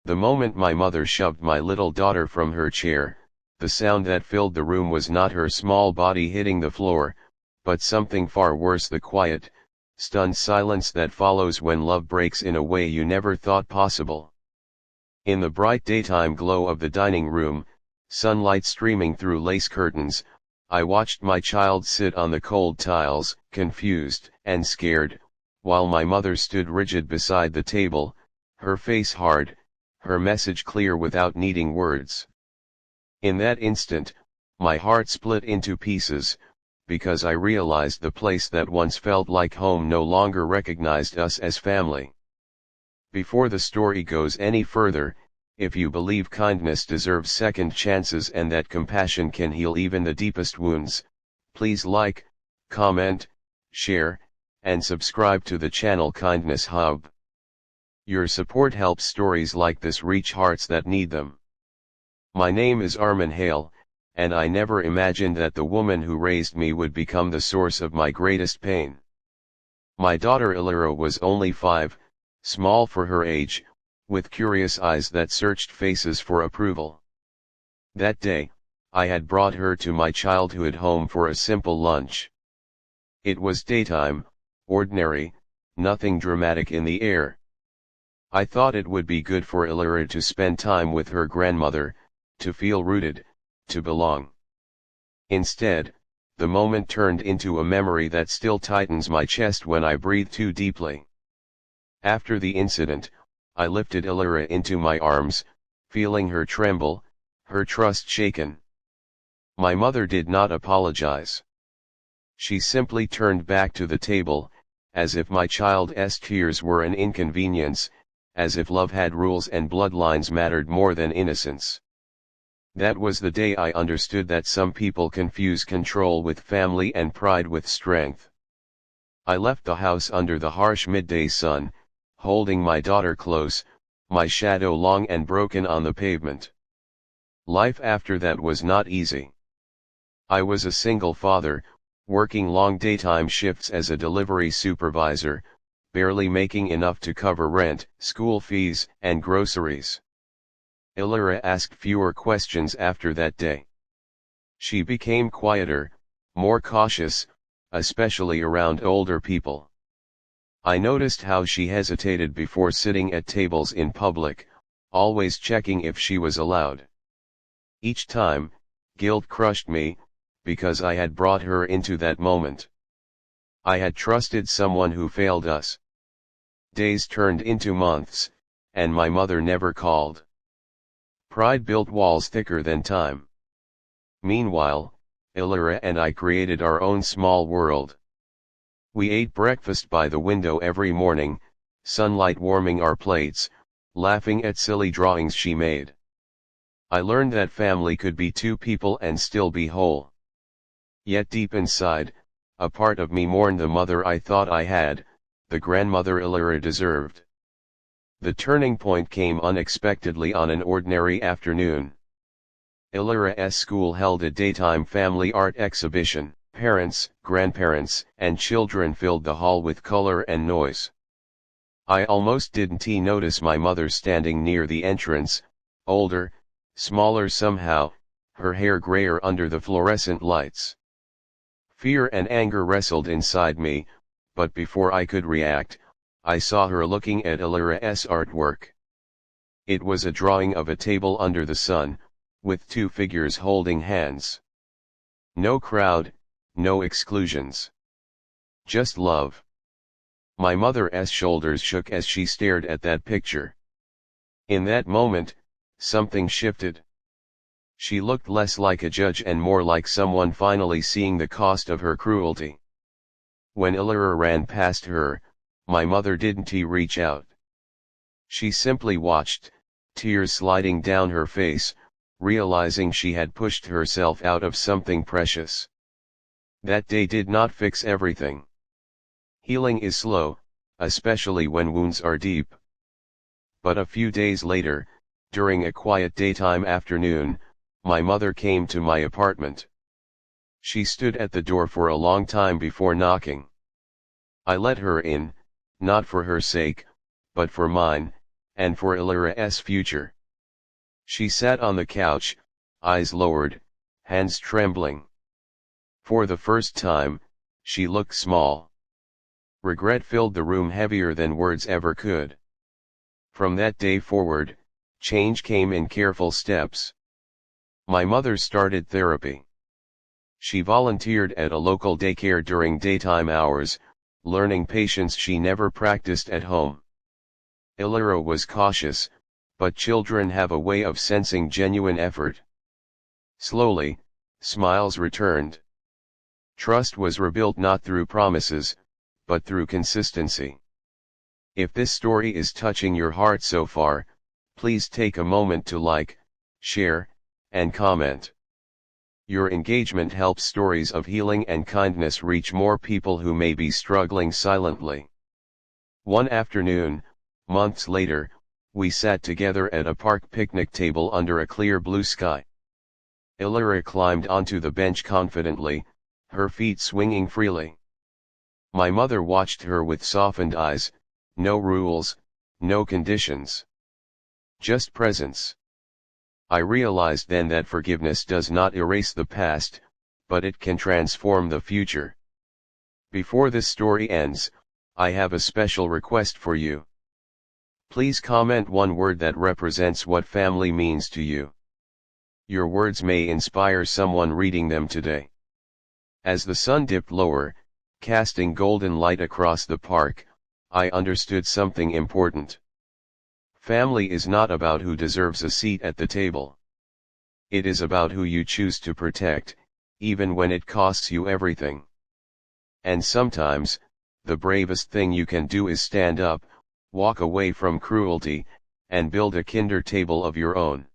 The moment my mother shoved my little daughter from her chair, the sound that filled the room was not her small body hitting the floor, but something far worse: the quiet, stunned silence that follows when love breaks in a way you never thought possible. In the bright daytime glow of the dining room, sunlight streaming through lace curtains, I watched my child sit on the cold tiles, confused and scared, while my mother stood rigid beside the table, her face hard, her message clear without needing words. In that instant, my heart split into pieces, because I realized the place that once felt like home no longer recognized us as family. Before the story goes any further, if you believe kindness deserves second chances and that compassion can heal even the deepest wounds, please like, comment, share, and subscribe to the channel Kindness Hub. Your support helps stories like this reach hearts that need them. My name is Armin Hale, and I never imagined that the woman who raised me would become the source of my greatest pain. My daughter Elias was only 5, small for her age, with curious eyes that searched faces for approval. That day, I had brought her to my childhood home for a simple lunch. It was daytime, ordinary, nothing dramatic in the air. I thought it would be good for Elias to spend time with her grandmother, to feel rooted, to belong. Instead, the moment turned into a memory that still tightens my chest when I breathe too deeply. After the incident, I lifted Elias into my arms, feeling her tremble, her trust shaken. My mother did not apologize. She simply turned back to the table, as if my child's tears were an inconvenience, as if love had rules and bloodlines mattered more than innocence. That was the day I understood that some people confuse control with family and pride with strength. I left the house under the harsh midday sun, holding my daughter close, my shadow long and broken on the pavement. Life after that was not easy. I was a single father, working long daytime shifts as a delivery supervisor, barely making enough to cover rent, school fees, and groceries. Elias asked fewer questions after that day. She became quieter, more cautious, especially around older people. I noticed how she hesitated before sitting at tables in public, always checking if she was allowed. Each time, guilt crushed me, because I had brought her into that moment. I had trusted someone who failed us. Days turned into months, and my mother never called. Pride built walls thicker than time. Meanwhile, Elias and I created our own small world. We ate breakfast by the window every morning, sunlight warming our plates, laughing at silly drawings she made. I learned that family could be two people and still be whole. Yet deep inside, a part of me mourned the mother I thought I had, the grandmother Elias deserved. The turning point came unexpectedly on an ordinary afternoon. Elias' school held a daytime family art exhibition. Parents, grandparents, and children filled the hall with color and noise. I almost didn't notice my mother standing near the entrance, older, smaller somehow, her hair grayer under the fluorescent lights. Fear and anger wrestled inside me, but before I could react, I saw her looking at Elias' artwork. It was a drawing of a table under the sun, with two figures holding hands. No crowd, no exclusions. Just love. My mother's shoulders shook as she stared at that picture. In that moment, something shifted. She looked less like a judge and more like someone finally seeing the cost of her cruelty. When Elias ran past her, my mother didn't reach out. She simply watched, tears sliding down her face, realizing she had pushed herself out of something precious. That day did not fix everything. Healing is slow, especially when wounds are deep. But a few days later, during a quiet daytime afternoon, my mother came to my apartment. She stood at the door for a long time before knocking. I let her in, not for her sake, but for mine, and for Elias's future. She sat on the couch, eyes lowered, hands trembling. For the first time, she looked small. Regret filled the room heavier than words ever could. From that day forward, change came in careful steps. My mother started therapy. She volunteered at a local daycare during daytime hours, learning patience she never practiced at home. Elias was cautious, but children have a way of sensing genuine effort. Slowly, smiles returned. Trust was rebuilt not through promises, but through consistency. If this story is touching your heart so far, please take a moment to like, share, and comment. Your engagement helps stories of healing and kindness reach more people who may be struggling silently. One afternoon, months later, we sat together at a park picnic table under a clear blue sky. Elias climbed onto the bench confidently, her feet swinging freely. My mother watched her with softened eyes, no rules, no conditions. Just presence. I realized then that forgiveness does not erase the past, but it can transform the future. Before this story ends, I have a special request for you. Please comment one word that represents what family means to you. Your words may inspire someone reading them today. As the sun dipped lower, casting golden light across the park, I understood something important. Family is not about who deserves a seat at the table. It is about who you choose to protect, even when it costs you everything. And sometimes, the bravest thing you can do is stand up, walk away from cruelty, and build a kinder table of your own.